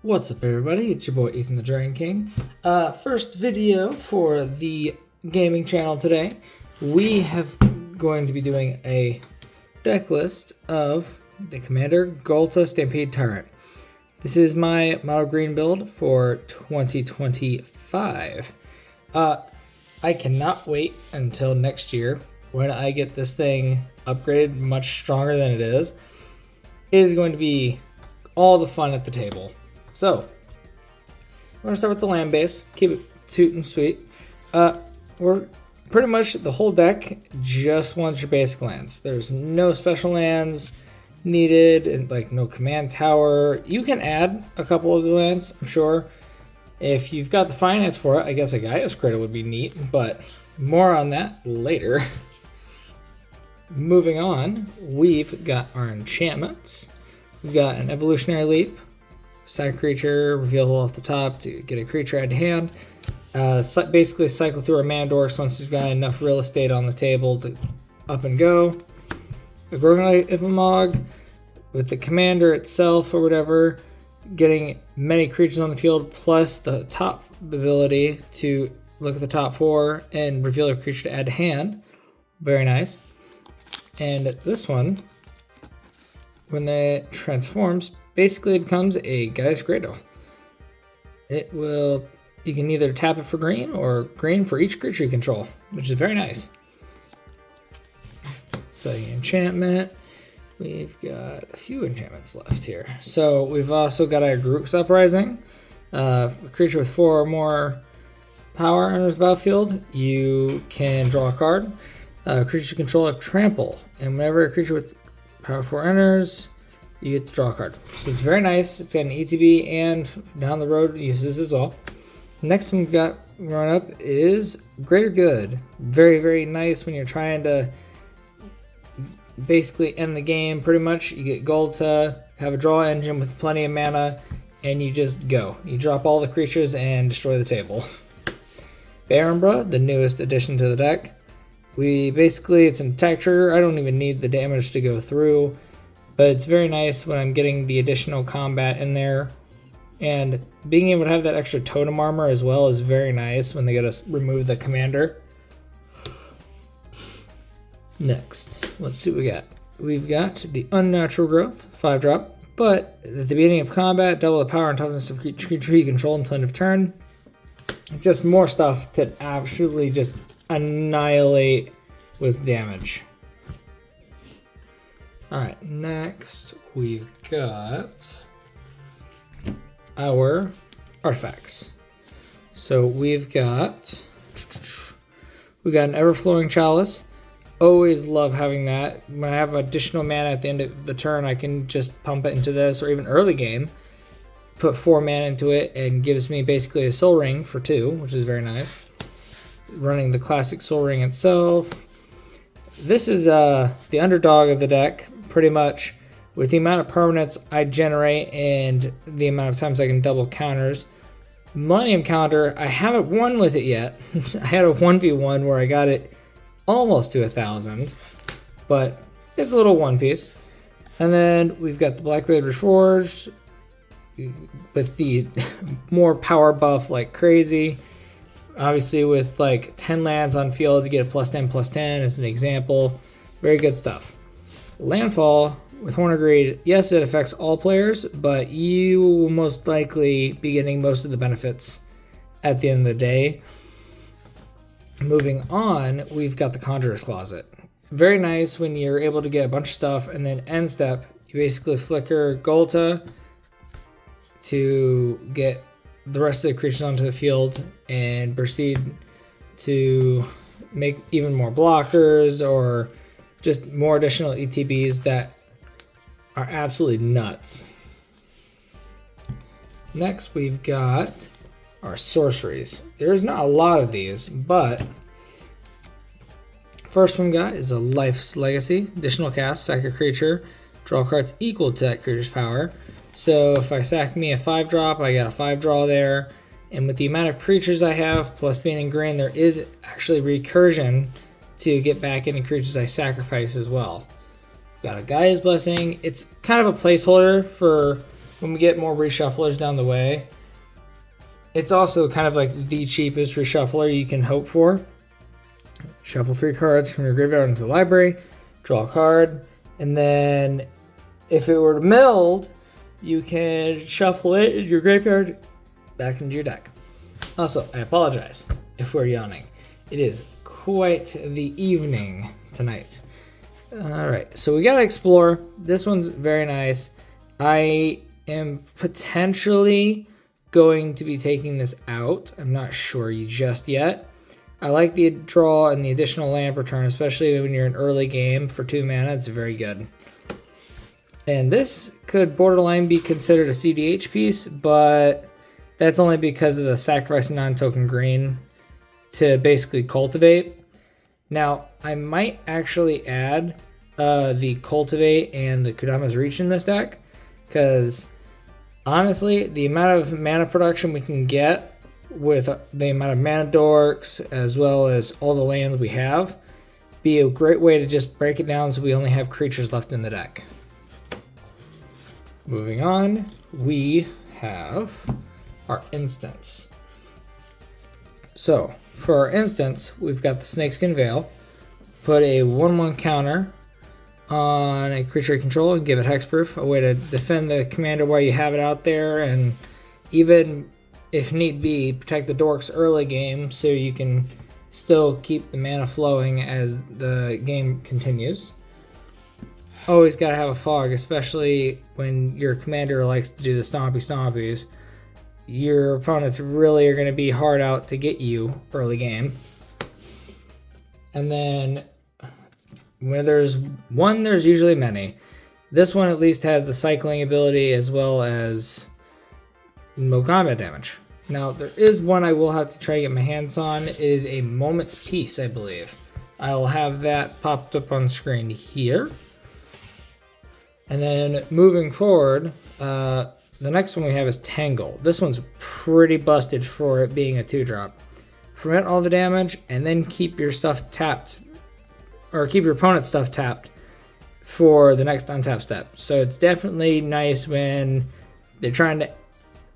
What's up, everybody? It's your boy Ethan the Dragon King. First video for the gaming channel today. We have going to be doing a deck list of the Commander Golta Stampede Tyrant. This is my Model Green build for 2025. I cannot wait until next year when I get this thing upgraded much stronger than it is. It is going to be all the fun at the table. So, we're going to start with the land base, keep it toot and sweet. We're pretty much, the whole deck just wants your basic lands. There's no special lands needed, and like no command tower. You can add a couple of the lands, I'm sure. If you've got the finance for it, I guess a Gaia's Cradle would be neat, but more on that later. Moving on, we've got our enchantments. We've got an Evolutionary Leap. Side creature, reveal off the top to get a creature add to hand. Basically cycle through our mana dorks once you've got enough real estate on the table to up and go. A Gorgonite Iphamog with the commander itself or whatever, getting many creatures on the field plus the top ability to look at the top four and reveal a creature to add to hand. Very nice. And this one, when it transforms, basically it becomes a Gaia's Cradle. It will, you can either tap it for green or green for each creature you control, which is very nice. So enchantment, we've got a few enchantments left here. So we've also got a Garruk's Uprising. A creature with 4 or more power enters the battlefield, you can draw a card. Creatures you control have trample, and whenever a creature with power 4 enters, you get to draw a card. So it's very nice. It's got an ETB and down the road uses as well. Next one we've got run up is Greater Good. Very, very nice when you're trying to basically end the game pretty much. You get Golta, have a draw engine with plenty of mana, and you just go. You drop all the creatures and destroy the table. Barumbra, the newest addition to the deck. It's an attack trigger. I don't even need the damage to go through. But it's very nice when I'm getting the additional combat in there. And being able to have that extra totem armor as well is very nice when they get us remove the commander. Next, let's see what we got. We've got the Unnatural Growth, 5-drop. But at the beginning of combat, double the power and toughness of each creature you control until end of turn. Just more stuff to absolutely just annihilate with damage. Alright, next we've got our artifacts. So we've got an Everflowing Chalice. Always love having that. When I have additional mana at the end of the turn, I can just pump it into this, or even early game, put 4 mana into it, and gives me basically a Soul Ring for 2, which is very nice. Running the classic Soul Ring itself. This is the underdog of the deck. Pretty much with the amount of permanents I generate and the amount of times I can double counters. Millennium Counter, I haven't won with it yet. I had a 1v1 where I got it almost to 1,000, but it's a little one piece. And then we've got the Blackblade Reforged with the more power buff like crazy. Obviously with like 10 lands on field, you get a +10/+10 as an example. Very good stuff. Landfall with Horner Greed, yes, it affects all players, but you will most likely be getting most of the benefits at the end of the day. Moving on, we've got the Conjurer's Closet. Very nice when you're able to get a bunch of stuff, and then end step, you basically flicker Golta to get the rest of the creatures onto the field and proceed to make even more blockers or just more additional ETBs that are absolutely nuts. Next, we've got our sorceries. There's not a lot of these, but first one we got is a Life's Legacy. Additional cast, sack a creature, draw cards equal to that creature's power. So if I sack me a 5-drop, I got a 5-draw there. And with the amount of creatures I have, plus being in green, there is actually recursion to get back any creatures I sacrifice as well. Got a Gaia's Blessing. It's kind of a placeholder for when we get more reshufflers down the way, it's also kind of like the cheapest reshuffler you can hope for. Shuffle 3 cards from your graveyard into the library, draw a card, and then if it were to meld, you can shuffle it in your graveyard back into your deck. Also, I apologize if we're yawning. It is quite the evening tonight. Alright, so we gotta explore. This one's very nice. I am potentially going to be taking this out. I'm not sure just yet. I like the draw and the additional lamp return, especially when you're in early game for 2 mana. It's very good. And this could borderline be considered a CDH piece, but that's only because of the sacrifice non-token green to basically cultivate. Now, I might actually add the cultivate and the Kodama's Reach in this deck, because honestly, the amount of mana production we can get with the amount of mana dorks as well as all the lands we have be a great way to just break it down so we only have creatures left in the deck. Moving on, we have our instants. So for our instants, we've got the Snakeskin Veil. Put a 1/1 counter on a creature you control and give it hexproof, a way to defend the commander while you have it out there, and even if need be, protect the dorks early game so you can still keep the mana flowing as the game continues. Always gotta have a fog, especially when your commander likes to do the stompy stompies. Your opponents really are gonna be hard out to get you early game. And then where there's one, there's usually many. This one at least has the cycling ability as well as no combat damage. Now there is one I will have to try to get my hands on. It is a Moment's Peace, I believe. I'll have that popped up on screen here. And then moving forward, the next one we have is Tangle. This one's pretty busted for it being a 2-drop. Prevent all the damage and then keep your stuff tapped, or keep your opponent's stuff tapped for the next untap step. So it's definitely nice when they're trying to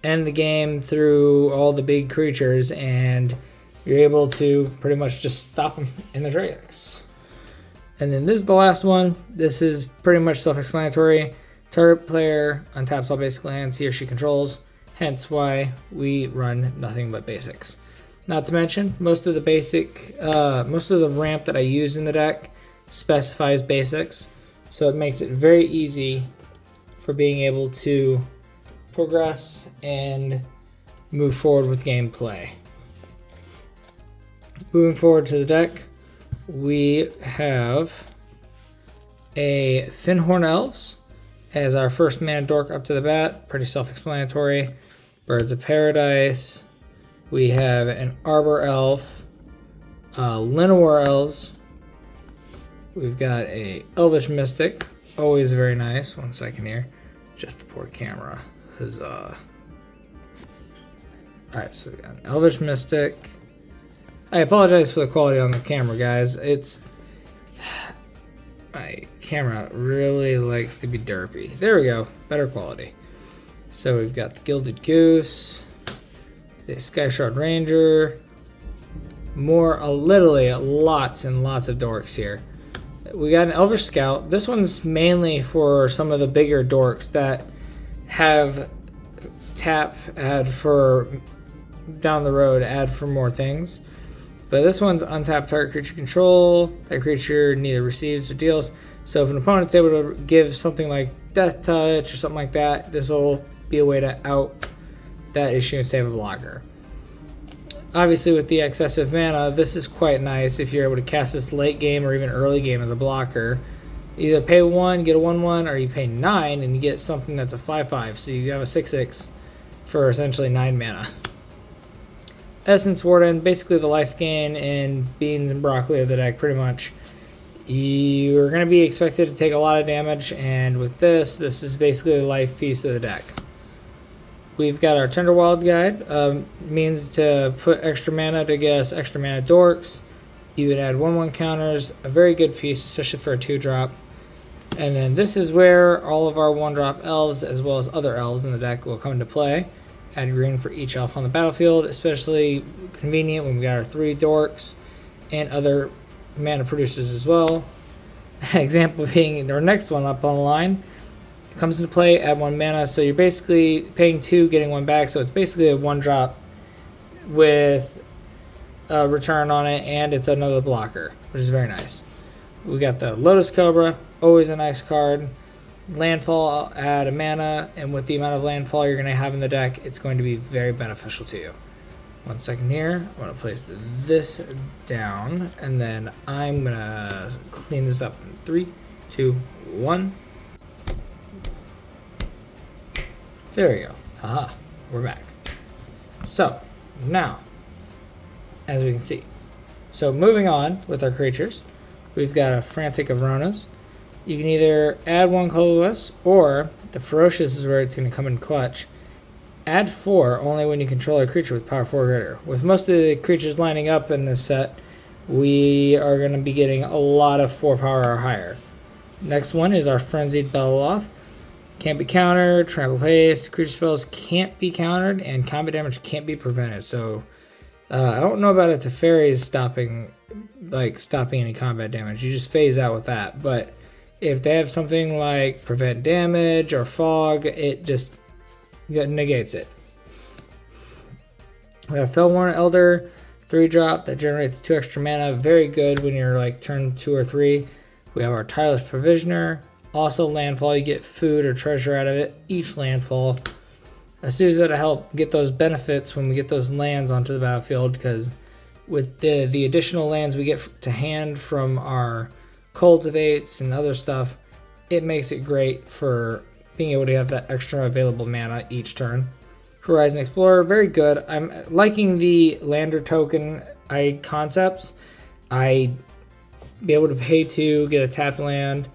end the game through all the big creatures and you're able to pretty much just stop them in their tracks. And then this is the last one. This is pretty much self-explanatory. Target player untaps all basic lands he or she controls, hence why we run nothing but basics. Not to mention, most of the ramp that I use in the deck specifies basics, so it makes it very easy for being able to progress and move forward with gameplay. Moving forward to the deck, we have a Finhorn Elves as our first mana dork up to the bat. Pretty self-explanatory. Birds of Paradise. We have an Arbor Elf, Llanowar Elves. We've got a Elvish Mystic, always very nice. 1 second here, just the poor camera. Huzzah. Alright, so we got an Elvish Mystic. I apologize for the quality on the camera, guys. My camera really likes to be derpy. There we go, better quality. So we've got the Gilded Goose, the Skyshard Ranger, literally lots and lots of dorks here. We got an Elvish Scout. This one's mainly for some of the bigger dorks that have tap, add for down the road, add for more things. But this one's untap target creature control. That creature neither receives or deals. So if an opponent's able to give something like Death Touch or something like that, this will be a way to out that issue and save a blocker. Obviously with the excessive mana, this is quite nice if you're able to cast this late game or even early game as a blocker. Either pay 1, get a 1/1, or you pay 9 and you get something that's a 5/5. So you have a 6/6 for essentially 9 mana. Essence Warden, basically the life gain and beans and broccoli of the deck pretty much. You're going to be expected to take a lot of damage, and with this is basically the life piece of the deck. We've got our Tenderwild Guide, means to put extra mana to get us extra mana dorks. You would add 1/1 counters, a very good piece, especially for a 2-drop. And then this is where all of our 1-drop elves, as well as other elves in the deck, will come into play. Add green for each elf on the battlefield, especially convenient when we got our 3 dorks and other mana producers as well. Example being our next one up on the line. It comes into play at 1 mana, so you're basically paying 2, getting 1 back, so it's basically a 1-drop with a return on it, and it's another blocker, which is very nice. We got the Lotus Cobra, always a nice card. Landfall, add a mana, and with the amount of landfall you're going to have in the deck, it's going to be very beneficial to you. 1 second here. I'm going to place this down, and then I'm going to clean this up in 3, 2, 1. There we go. Haha, we're back. So, now, as we can see. So, moving on with our creatures, we've got a Frantic Avronas. You can either add 1 colorless, or the Ferocious is where it's going to come in clutch. Add 4 only when you control a creature with power 4 or greater. With most of the creatures lining up in this set, we are going to be getting a lot of 4 power or higher. Next one is our Frenzied Belaloth. Can't be countered, trample haste, creature spells can't be countered, and combat damage can't be prevented. So I don't know about a Teferi's stopping any combat damage. You just phase out with that. But if they have something like prevent damage or fog, it just negates it. We have Fellworn Elder, 3-drop that generates 2 extra mana. Very good when you're like turn 2 or 3. We have our Tireless Provisioner. Also landfall, you get food or treasure out of it each landfall. Asusa to help get those benefits when we get those lands onto the battlefield, because with the additional lands we get to hand from our cultivates and other stuff, it makes it great for being able to have that extra available mana each turn. Horizon Explorer, very good. I'm liking the lander token concepts. I be able to pay 2, get a tapped land,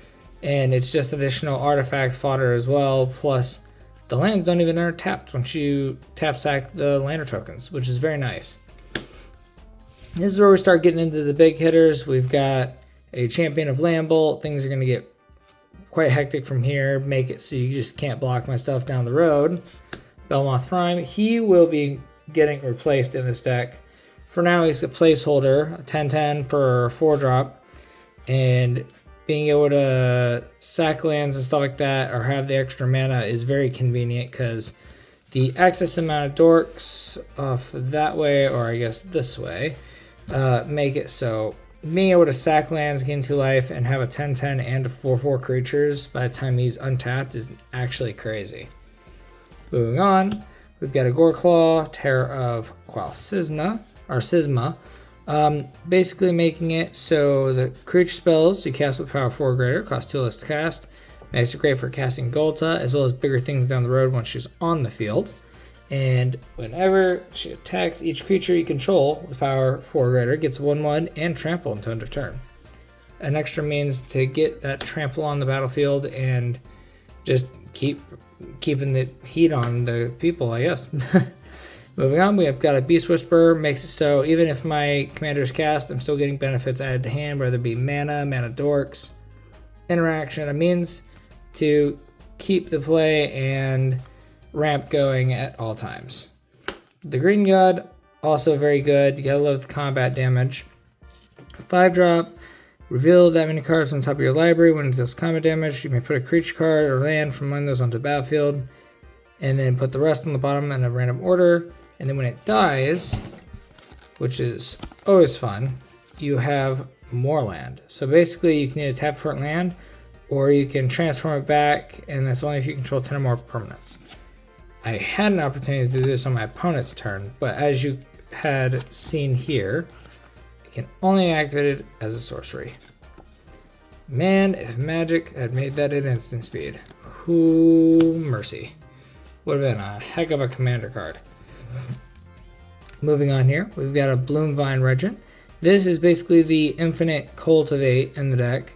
and it's just additional artifact fodder as well. Plus, the lands don't even enter tapped once you tap sack the lander tokens, which is very nice. This is where we start getting into the big hitters. We've got a Champion of Lambbolt. Things are going to get quite hectic from here. Make it so you just can't block my stuff down the road. Belmoth Prime, he will be getting replaced in this deck. For now, he's a placeholder, a 10/10 per 4-drop, and being able to sack lands and stuff like that or have the extra mana is very convenient, because the excess amount of dorks off that way, or I guess this way, make it so being able to sack lands, gain 2 life, and have a 10/10 and a 4/4 creatures by the time he's untapped is actually crazy. Moving on, we've got a Goreclaw, Terror of Qualsisna, or Sisma. Basically making it so the creature spells you cast with power 4 or greater cost 2 less to cast. Makes it great for casting Golta, as well as bigger things down the road once she's on the field. And whenever she attacks each creature you control with power 4 or greater, gets 1/1 and trample until end of turn. An extra means to get that trample on the battlefield and just keeping the heat on the people, I guess. Moving on, we have got a Beast Whisperer. Makes it so even if my commander is cast, I'm still getting benefits added to hand, whether it be mana dorks, interaction. A means to keep the play and ramp going at all times. The Green God, also very good. You gotta love the combat damage. 5-drop, reveal that many cards on top of your library. When it deals combat damage, you may put a creature card or land from among those onto the battlefield, and then put the rest on the bottom in a random order. And then when it dies, which is always fun, you have more land. So basically you can either tap for land, or you can transform it back, and that's only if you control 10 or more permanents. I had an opportunity to do this on my opponent's turn, but as you had seen here, it can only activate it as a sorcery. Man, if Magic had made that at instant speed, whoo mercy. Would have been a heck of a commander card. Moving on here, we've got a Bloomvine Regent. This is basically the infinite cultivate in the deck.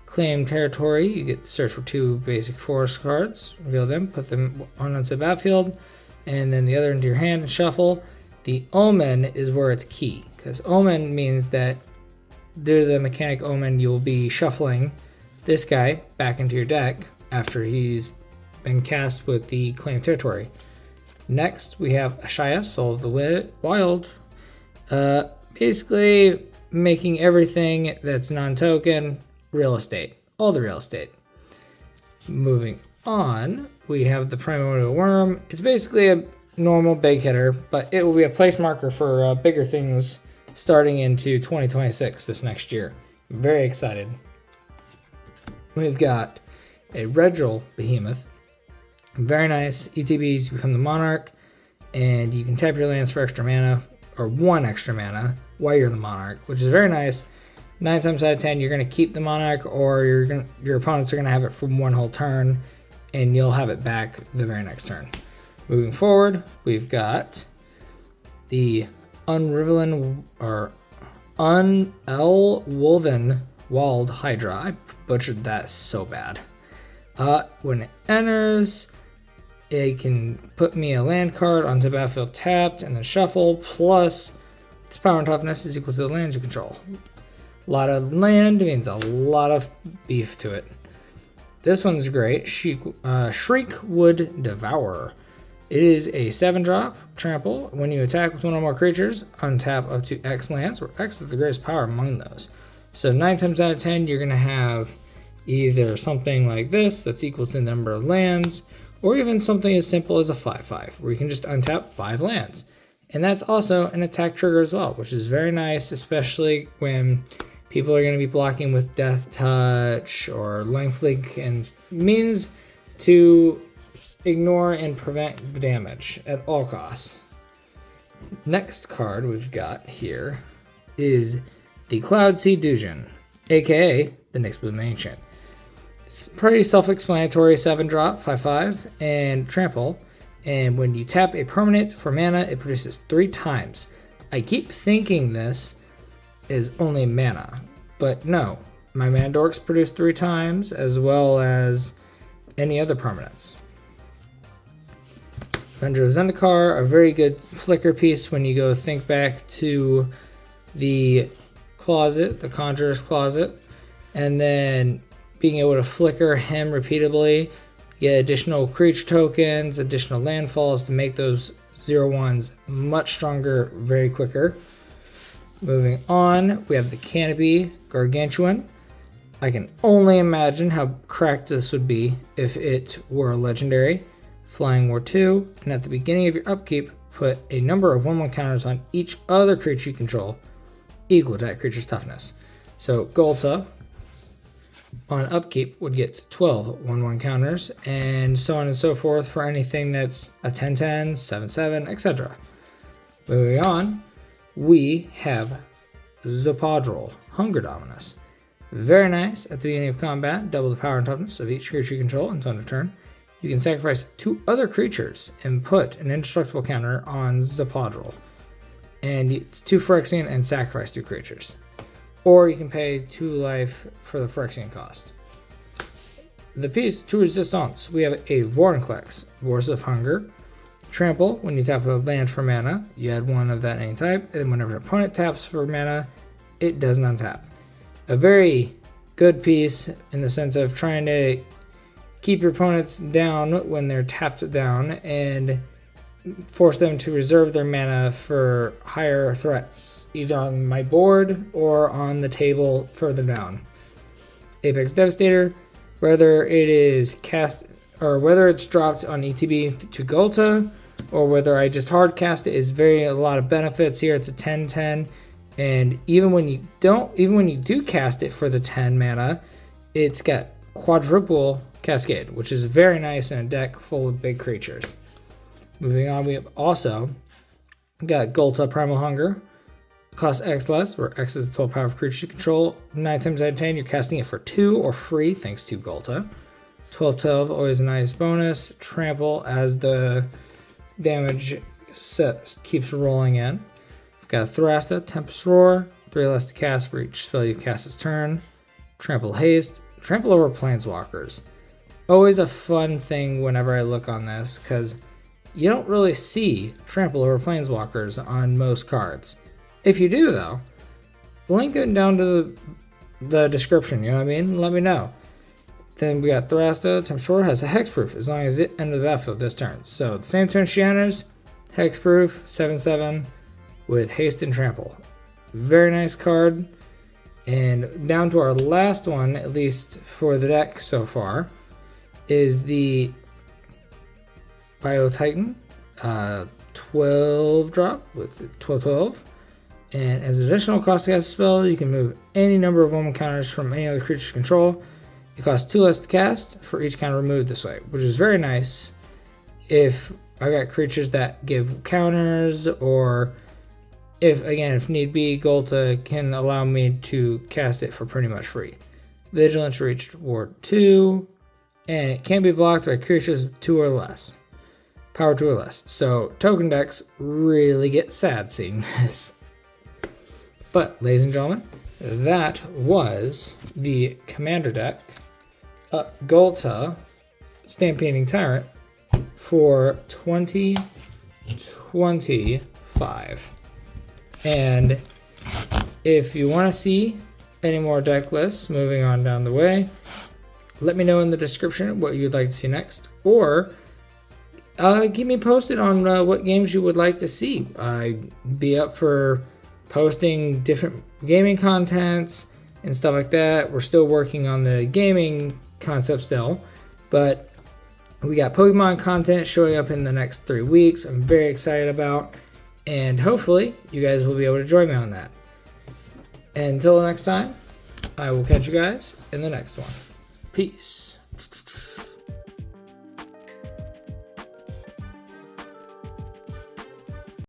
Claim territory, you get to search for 2 basic forest cards, reveal them, put them onto the battlefield, and then the other into your hand and shuffle. The Omen is where it's key, because Omen means that due to the mechanic Omen, you'll be shuffling this guy back into your deck after he's been cast with the claim territory. Next, we have Ashaya, Soul of the Wild. Basically making everything that's non-token real estate. All the real estate. Moving on, we have the Primordial Worm. It's basically a normal big hitter, but it will be a place marker for bigger things starting into 2026 this next year. I'm very excited. We've got a Regil Behemoth. Very nice. ETBs, you become the Monarch, and you can tap your lands for extra mana, or 1 extra mana, while you're the Monarch, which is very nice. 9 times out of 10, you're going to keep the Monarch, or your opponents are going to have it for 1 whole turn, and you'll have it back the very next turn. Moving forward, we've got the Unelwoven Walled Hydra. I butchered that so bad. When it enters, it can put me a land card onto the battlefield tapped and then shuffle, plus its power and toughness is equal to the lands you control. A lot of land means a lot of beef to it. This one's great. Shriekwood Devourer. It is a 7-drop trample. When you attack with 1 or more creatures, untap up to X lands, where X is the greatest power among those. So 9 times out of 10, you're going to have either something like this that's equal to the number of lands, or even something as simple as a 5/5, where you can just untap 5 lands. And that's also an attack trigger as well, which is very nice, especially when people are going to be blocking with Death Touch or Lifelink, and means to ignore and prevent damage at all costs. Next card we've got here is the Cloudseed Dujin, aka the Nyx Bloom Ancient. It's pretty self-explanatory, 7-drop, 5/5, and trample. And when you tap a permanent for mana, it produces 3 times. I keep thinking this is only mana, but no. My mana dorks produce 3 times, as well as any other permanents. Avenger of Zendikar, a very good flicker piece when you go think back to the closet, the Conjurer's Closet, and then being able to flicker him repeatedly, get additional creature tokens, additional landfalls to make those 0/1s much stronger very quicker. Moving on, we have the Canopy Gargantuan. I can only imagine how cracked this would be if it were a legendary. Flying War 2, and at the beginning of your upkeep, put a number of 1/1 counters on each other creature you control, equal to that creature's toughness. So Golta, on upkeep, would get 12 1/1 counters, and so on and so forth for anything that's a 10/10, 7/7, etc. Moving on, we have Zopadrol, Hunger Dominus. Very nice. At the beginning of combat, double the power and toughness of each creature you control until end of turn. You can sacrifice 2 other creatures and put an indestructible counter on Zopadrol. And it's 2 Phyrexian and sacrifice 2 creatures. Or you can pay 2 life for the Phyrexian cost. The piece, 2 resistance. We have a Vorinclex, Voice of Hunger. Trample, when you tap a land for mana, you add 1 of that any type, and whenever an opponent taps for mana, it doesn't untap. A very good piece in the sense of trying to keep your opponents down when they're tapped down and force them to reserve their mana for higher threats, either on my board or on the table further down. Apex Devastator, whether it is cast or whether it's dropped on ETB to Golta or whether I just hard cast it, is a lot of benefits here. It's a 10/10, and even when you do cast it for the 10 mana, it's got quadruple Cascade, which is very nice in a deck full of big creatures. Moving on, we have also got Golta Primal Hunger. Cost X less, where X is the total power of creatures you control. 9 times out of 10, you're casting it for 2 or free, thanks to Golta. 12/12, always a nice bonus. Trample as the damage keeps rolling in. We've got Thrasta, Tempest Roar, 3 less to cast for each spell you cast this turn. Trample Haste, trample over Planeswalkers. Always a fun thing whenever I look on this, because you don't really see trample over Planeswalkers on most cards. If you do, though, link it down to the description, you know what I mean? Let me know. Then we got Thrasta, Temperature has a hexproof as long as it enters the battlefield this turn. So the same turn she enters, hexproof, 7/7 with haste and trample. Very nice card. And down to our last one, at least for the deck so far, is the Bio Titan, 12 drop with 12/12. And as an additional cost to cast a spell, you can move any number of woman counters from any other creature's control. It costs 2 less to cast for each counter removed this way, which is very nice if I got creatures that give counters, or if need be, Golta can allow me to cast it for pretty much free. Vigilance reached Ward 2, and it can be blocked by creatures with 2 or less. Power 2 or less. So token decks really get sad seeing this. But, ladies and gentlemen, that was the Commander deck, Golta Stampeding Tyrant for 2025. And if you want to see any more deck lists moving on down the way, let me know in the description what you'd like to see next, or keep me posted on what games you would like to see. I'd be up for posting different gaming contents and stuff like that. We're still working on the gaming concept still, but we got Pokemon content showing up in the next 3 weeks. I'm very excited about, and hopefully you guys will be able to join me on that. And until next time, I will catch you guys in the next one. Peace.